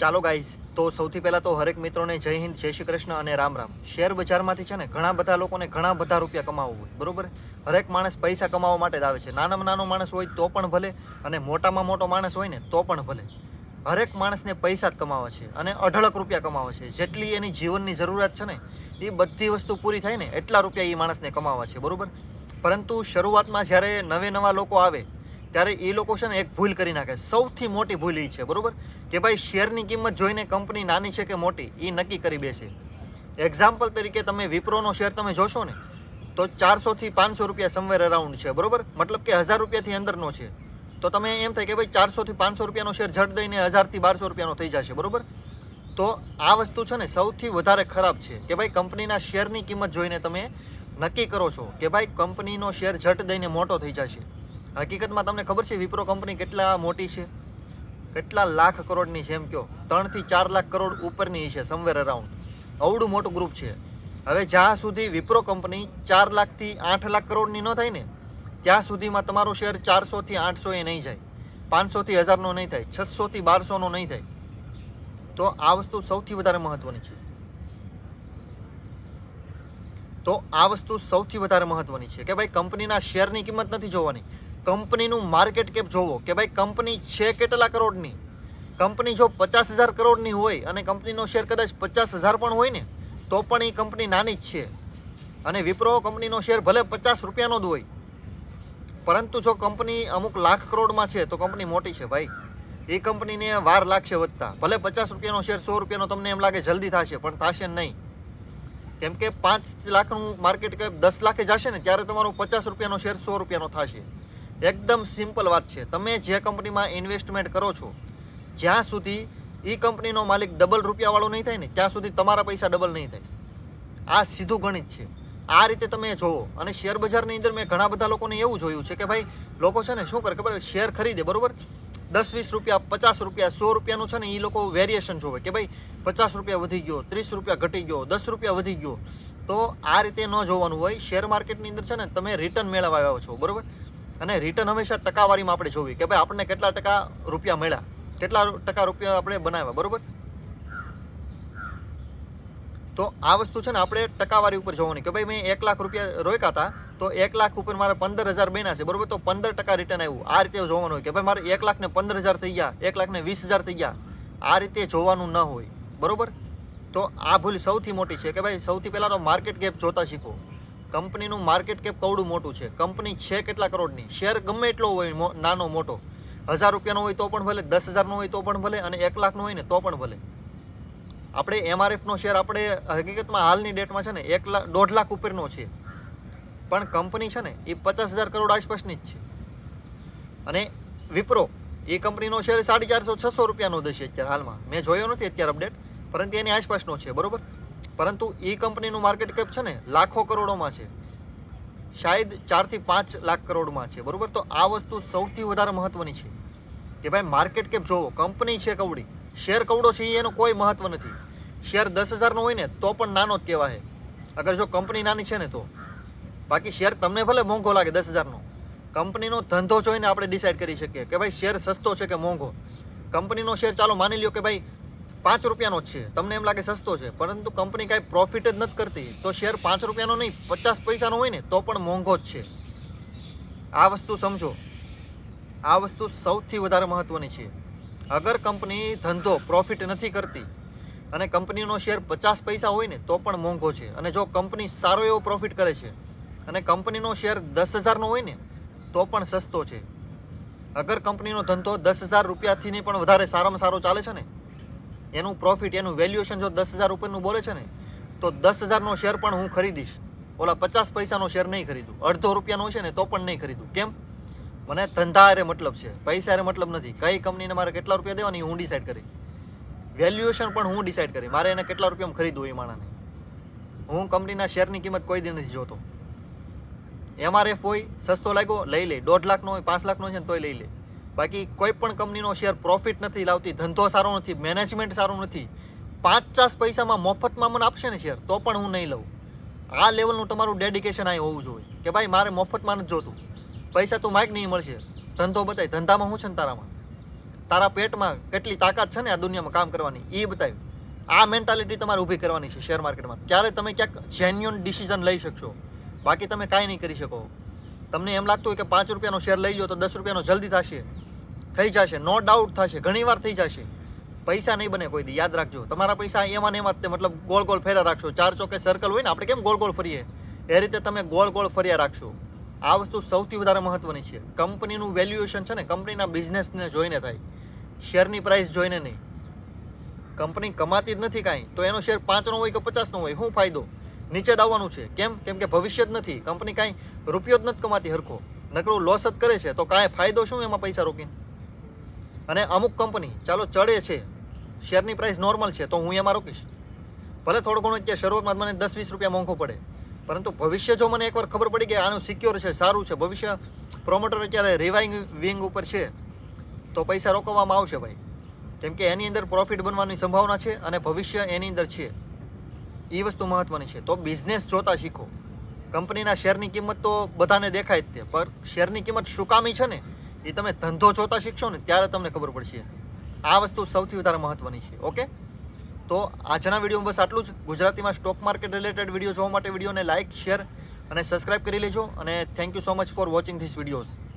ચાલો ગાઈસ, તો સૌથી પહેલાં તો હરેક મિત્રોને જય હિન્દ, જય શ્રી કૃષ્ણ અને રામ રામ. શેર બજારમાંથી છે ને ઘણા બધા લોકોને ઘણા બધા રૂપિયા કમાવવું હોય, બરોબર. હરેક માણસ પૈસા કમાવવા માટે જ આવે છે. નાનામાં નાનો માણસ હોય તો પણ ભલે, અને મોટામાં મોટો માણસ હોય ને તો પણ ભલે. હરેક માણસને પૈસા જ કમાવા છે અને અઢળક રૂપિયા કમાવા છે. જેટલી એની જીવનની જરૂરિયાત છે ને એ બધી વસ્તુ પૂરી થાય ને એટલા રૂપિયા એ માણસને કમાવા છે, બરોબર. પરંતુ શરૂઆતમાં જ્યારે નવા લોકો આવે ત્યારે એ લોકો છે ને એક ભૂલ કરી નાખે. સૌથી મોટી ભૂલ એ છે, બરોબર, કે ભાઈ શેરની કિંમત જોઈને કંપની નાની છે કે મોટી એ નક્કી કરી બેસે. એક્ઝામ્પલ તરીકે તમે વિપ્રોનો શેર તમે જોશો ને તો 400 થી 500 રૂપિયા સમવેર અરાઉન્ડ છે, બરોબર. મતલબ કે 1000 રૂપિયાથી અંદરનો છે. તો તમે એમ થાય કે ભાઈ 400 થી 500 રૂપિયાનો શેર ઝટ દઈને 1000 થી 1200 રૂપિયાનો થઈ જશે, બરોબર. તો આ વસ્તુ છે ને સૌથી વધારે ખરાબ છે કે ભાઈ કંપનીના શેરની કિંમત જોઈને તમે નક્કી કરો છો કે ભાઈ કંપનીનો શેર ઝટ દઈને મોટો થઈ જશે. હકીકતમાં તમને ખબર છે વિપ્રો કંપની કેટલા મોટી છે? કેટલા લાખ કરોડની છે એમ કહો? 3 થી 4 લાખ કરોડ ઉપરની છે સમવેર અરાઉન્ડ. અવડું મોટું ગ્રુપ છે. હવે જ્યાં સુધી વિપ્રો કંપની 4 લાખથી 8 લાખ કરોડની ન થાય ને ત્યાં સુધીમાં તમારો શેર 400 થી 800 એ નહીં જાય, 500 થી 1000નો નહીં થાય, 600 થી 1200નો નહીં થાય. તો આ વસ્તુ સૌથી વધારે મહત્વની છે. કે ભાઈ કંપનીના શેરની કિંમત નથી જોવાની, કંપનીનું માર્કેટ કેપ જોવો કે ભાઈ કંપની છે કેટલા કરોડની. કંપની જો 50,000 કરોડની હોય અને કંપનીનો શેર કદાચ 50,000 પણ હોય ને તો પણ એ કંપની નાની જ છે. અને વિપ્રો કંપનીનો શેર ભલે 50 રૂપિયાનો જ હોય, પરંતુ જો કંપની અમુક લાખ કરોડમાં છે તો કંપની મોટી છે ભાઈ. એ કંપનીને વાર લાગશે વધતા. ભલે 50 રૂપિયાનો શેર 100 રૂપિયાનો તમને એમ લાગે જલ્દી થશે, પણ થશે નહીં. કેમ કે 5 લાખનું માર્કેટ કેપ 10 લાખે જશે ને ત્યારે તમારો 50 રૂપિયાનો શેર 100 રૂપિયાનો થશે. એકદમ સિમ્પલ વાત છે. તમે જે કંપનીમાં ઇન્વેસ્ટમેન્ટ કરો છો જ્યાં સુધી એ કંપનીનો માલિક ડબલ રૂપિયાવાળો નહીં થાય ને ત્યાં સુધી તમારા પૈસા ડબલ નહીં થાય. આ સીધું ગણિત છે. આ રીતે તમે જોવો. અને શેર બજારની અંદર મેં ઘણા બધા લોકોને એવું જોયું છે કે ભાઈ લોકો છે ને શું કરે ખબર, શેર ખરીદે, બરોબર, 10-20 રૂપિયા, 50 રૂપિયા, 100 રૂપિયાનું છે ને એ લોકો વેરિએશન જોવે કે ભાઈ 50 રૂપિયા વધી ગયો, 30 રૂપિયા ઘટી ગયો, 10 રૂપિયા વધી ગયો. તો આ રીતે ન જોવાનું હોય. શેર માર્કેટની અંદર છે ને તમે રિટર્ન મેળવવા આવ્યા છો, બરોબર. અને રિટર્ન હંમેશા ટકાવારીમાં આપણે જોવી કે ભાઈ આપણને કેટલા ટકા રૂપિયા મળ્યા, કેટલા ટકા રૂપિયા આપણે બનાવ્યા, બરોબર. તો આ વસ્તુ છે ને આપણે ટકાવારી ઉપર જોવાની કે ભાઈ મેં 1 લાખ રૂપિયા રોક્યા હતા તો 1 લાખ ઉપર મારે 15,000 બન્યા છે, બરોબર. તો 15% રિટર્ન આવ્યું. આ રીતે જોવાનું હોય કે ભાઈ મારે 1 લાખ ને 15,000 થઈ ગયા, 1 લાખ ને 20,000 થઈ ગયા. આ રીતે જોવાનું ન હોય, બરોબર. તો આ ભૂલ સૌથી મોટી છે કે ભાઈ સૌથી પહેલાં તો માર્કેટ કેપ જોતા શીખો. કંપનીનું માર્કેટ કેપ કવડું મોટું છે, કંપની છે કેટલા કરોડની, શેર ગમે એટલો હોય, નાનો મોટો, 1000 રૂપિયાનો હોય તો પણ ભલે, 10,000નો હોય તો પણ ભલે, અને 1 લાખનો હોય ને તો પણ ભલે. આપણે MRFનો શેર આપણે હકીકતમાં હાલની ડેટમાં છે ને 1.5 લાખ ઉપરનો છે, પણ કંપની છે ને એ 50,000 કરોડ આસપાસની જ છે. અને વિપ્રો એ કંપનીનો શેર 450-600 રૂપિયાનો દશે અત્યારે હાલમાં. મેં જોયો નથી અત્યારે અપડેટ, પરંતુ એની આસપાસનો છે, બરોબર. પરંતુ એ કંપનીનું માર્કેટ કેપ છે ને લાખો કરોડોમાં છે, શાયદ 4 થી 5 લાખ કરોડમાં છે, બરોબર. તો આ વસ્તુ સૌથી વધારે મહત્વની છે કે ભાઈ માર્કેટ કેપ જોવો. કંપની છે કવડી, શેર કવડો છે એનું કોઈ મહત્વ નથી. શેર 10,000નો હોય ને તો પણ નાનો જ કહેવાય અગર જો કંપની નાની છે ને તો. બાકી શેર તમને ભલે મોંઘો લાગે 10,000નો, કંપનીનો ધંધો જોઈને આપણે ડિસાઇડ કરી શકીએ કે ભાઈ શેર સસ્તો છે કે મોંઘો. કંપનીનો શેર ચાલો માની લ્યો કે ભાઈ 5 રૂપિયાનો જ છે, તમને એમ લાગે સસ્તો છે, પરંતુ કંપની કાંઈ પ્રોફિટ જ નથી કરતી તો શેર 5 રૂપિયાનો નહીં 50 પૈસાનો હોય ને તો પણ મોંઘો જ છે. આ વસ્તુ સમજો. આ વસ્તુ સૌથી વધારે મહત્વની છે. અગર કંપની ધંધો પ્રોફિટ નથી કરતી અને કંપનીનો શેર 50 પૈસા હોય ને તો પણ મોંઘો છે, અને જો કંપની સારો એવો પ્રોફિટ કરે છે અને કંપનીનો શેર 10,000નો હોય ને તો પણ સસ્તો છે. અગર કંપનીનો ધંધો 10,000 રૂપિયાથી પણ વધારે સારામાં સારો ચાલે છે ને, એનું પ્રોફિટ, એનું વેલ્યુએશન જો 10,000 ઉપરનું બોલે છે ને તો 10,000નો શેર પણ હું ખરીદીશ. ઓલા 50 પૈસાનો શેર નહીં ખરીદું. 1.5 રૂપિયાનો છે ને તો પણ નહીં ખરીદું. કેમ? મને ધંધા હારે મતલબ છે, પૈસા હારે મતલબ નથી. કઈ કંપનીને મારે કેટલા રૂપિયા દેવાની હું ડિસાઇડ કરી, વેલ્યુએશન પણ હું ડિસાઇડ કરી, મારે એને કેટલા રૂપિયામાં ખરીદવું એ માણસને. હું કંપનીના શેરની કિંમત કોઈ દી નથી જોતો. MRF હોય, સસ્તો લાગ્યો લઈ લે, 1.5 લાખનો હોય, 5 લાખનો છે ને તોય લઈ લે. બાકી કોઈ પણ કંપનીનો શેર પ્રોફિટ નથી લાવતી, ધંધો સારો નથી, મેનેજમેન્ટ સારું નથી, 50 પૈસામાં મફતમાં મને આપશે ને શેર તો પણ હું નહીં લઉં. આ લેવલનું તમારું ડેડિકેશન અહીં હોવું જોઈએ કે ભાઈ મારે મફતમાં નથી જોતું, પૈસા તું માઇક નહીં મળશે, ધંધો બતાય. ધંધામાં શું છે ને તારામાં? તારા પેટમાં કેટલી તાકાત છે ને આ દુનિયામાં કામ કરવાની એ બતાવ્યું. આ મેન્ટાલિટી તમારે ઊભી કરવાની છે શેર માર્કેટમાં. ત્યારે તમે ક્યાંક જેન્યુઅન ડિસિઝન લઈ શકશો, બાકી તમે કાંઈ નહીં કરી શકો. તમને એમ લાગતું હોય કે 5 રૂપિયાનો શેર લઈ લો તો 10 રૂપિયાનો જલ્દી થશે, થઈ જશે, નો ડાઉટ થશે, ઘણીવાર થઈ જશે. પૈસા નહીં બને કોઈ દી, યાદ રાખજો. તમારા પૈસા એમાં ને એમાં જ તે, મતલબ ગોળ ગોળ ફર્યા રાખશો. 4 ચોકે સર્કલ હોય ને, આપણે કેમ ગોળ ગોળ ફરીએ એ રીતે તમે ગોળ ગોળ ફર્યા રાખશો. આ વસ્તુ સૌથી વધારે મહત્વની છે. કંપનીનું વેલ્યુએશન છે ને કંપનીના બિઝનેસને જોઈને થાય, શેરની પ્રાઇસ જોઈને નહીં. કંપની કમાતી જ નથી કાંઈ તો એનો શેર 5 નો હોય કે 50 નો હોય, શું ફાયદો? નીચે જ આવવાનું છે. કેમ? કેમ કે ભવિષ્ય જ નથી. કંપની કાંઈ રૂપિયો જ નથી કમાતી હરખો, નકરું લોસ જ કરે છે. તો કાંઈ ફાયદો શું એમાં પૈસા રોકીને? અને અમુક કંપની ચાલો ચડે છે, શેરની પ્રાઇસ નોર્મલ છે, તો હું એમાં રોકીશ. ભલે થોડું ઘણું અત્યારે શરૂઆતમાં મને 10-20 રૂપિયા મોંઘું પડે, પરંતુ ભવિષ્ય જો મને એકવાર ખબર પડી કે આનું સિક્યોર છે, સારું છે, ભવિષ્ય પ્રોમોટર અત્યારે રિવાઇવિંગ ઉપર છે, તો પૈસા રોકવામાં આવશે ભાઈ. કેમ કે એની અંદર પ્રોફિટ બનવાની સંભાવના છે અને ભવિષ્ય એની અંદર છે. એ વસ્તુ મહત્વની છે. તો બિઝનેસ જોતા શીખો. કંપનીના શેરની કિંમત તો બધાને દેખાય જ તે, પણ શેરની કિંમત શું કામી છે ને એ તમે ધંધો જોતા શીખશો ને ત્યારે તમને ખબર પડશે. આ વસ્તુ સૌથી વધારે મહત્વની છે. ઓકે, તો આજના વિડીયોમાં બસ આટલું જ. ગુજરાતીમાં સ્ટોક માર્કેટ રિલેટેડ વિડીયો જોવા માટે વિડીયોને લાઇક, શેર અને સબસ્ક્રાઇબ કરી લેજો. અને thank you so much for watching this videos.